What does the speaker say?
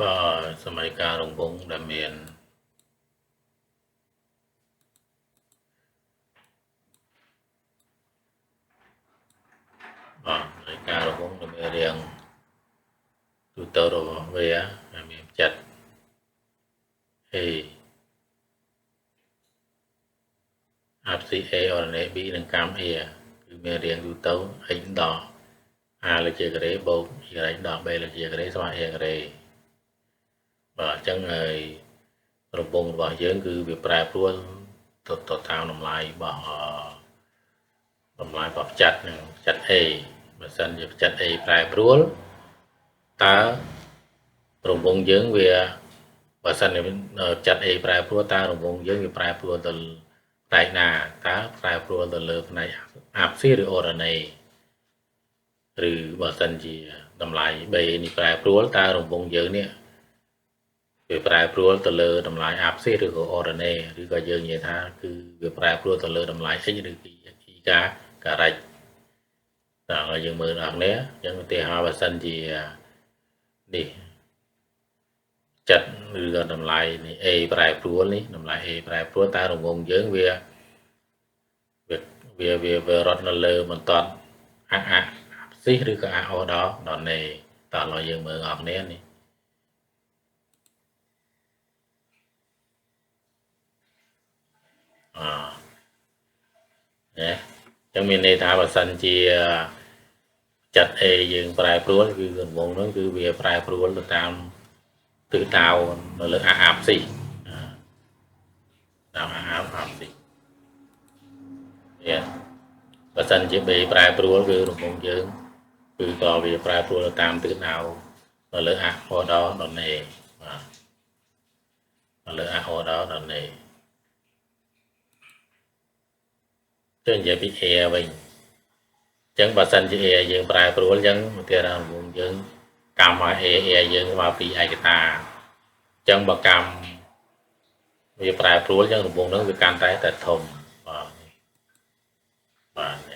Vàสมัยการរង្វង់ដែលមាននៃការរង្វង់ដែលមានរាងទូទៅរបស់វាដែលមានចិត្ត A RCA RNA B និងកម្ម A គឺមានរាងទូទៅ x ដល់ A លើជាការ៉េបូក y ដល់ b លើជាការ៉េស្មើ a ការ៉េបាទអញ្ចឹងហើយរង្វង់របស់យើងគឺវាប្រែប្រួលទៅតាមតម្លៃរបស់ផ្ចិតនិងផ្ចិត A បើសិនជាផ្ចិត A ប្រែប្រួលតើរង្វង់យើងវាបើសិនជាផ្ចិត A ប្រែប្រួលតើរង្វង់យើងវាប្រែប្រួលទៅផ្នែកណាតើប្រែប្រួលទៅលើផ្នែក RNA ឬ RNA ឬបើសិនជាតម្លៃ B នេះប្រែប្រួលតើរង្វង់យើងនេះវាប្រែប្រួលទៅលើតម្លៃ RNA ឬក៏ RNA ឬក៏យើងនិយាយថាគឺវាប្រែប្រួលទៅលើតម្លៃ X ឬ Y ការ៉េចតើឲ្យយើងមើលដល់នេះអញ្ចឹងឧទាហរណ៍បើសិនជានេះចិត្តឬក៏តម្លៃនេះ A ប្រែប្រួលនេះតម្លៃ A ប្រែប្រួលតើរង្វង់យើងវារត់នៅលើបន្តស៊ីឬក៏អដល់ណេតើឲ្យយើងមើលអស់គ្នានេះចឹងមានន័យថាបើសិនជាចិត្ត A យើងប្រែប្រួលគឺរង្វង់នោះគឺវាប្រែប្រួលទៅតាមទិសដៅនៅលើអាប់ស៊ីតាមអាប់ស៊ីបើសិនជា B ប្រែប្រួលគឺរង្វង់យើងគឺក៏វាប្រែប្រួលទៅតាមទិសដៅនៅលើដល់ណេបាទនៅលើដល់ណេចឹងនិយាយពី A វិញអញ្ចឹងបើសិនជា A យើងប្រែប្រួលអញ្ចឹងឧទាហរណ៍រង្វង់យើងកម្មឲ្យ A យើងស្មើពីឯកតាអញ្ចឹងបើកម្មវាប្រែប្រួលអញ្ចឹងរង្វង់ហ្នឹងវាកាន់តែធំបាទ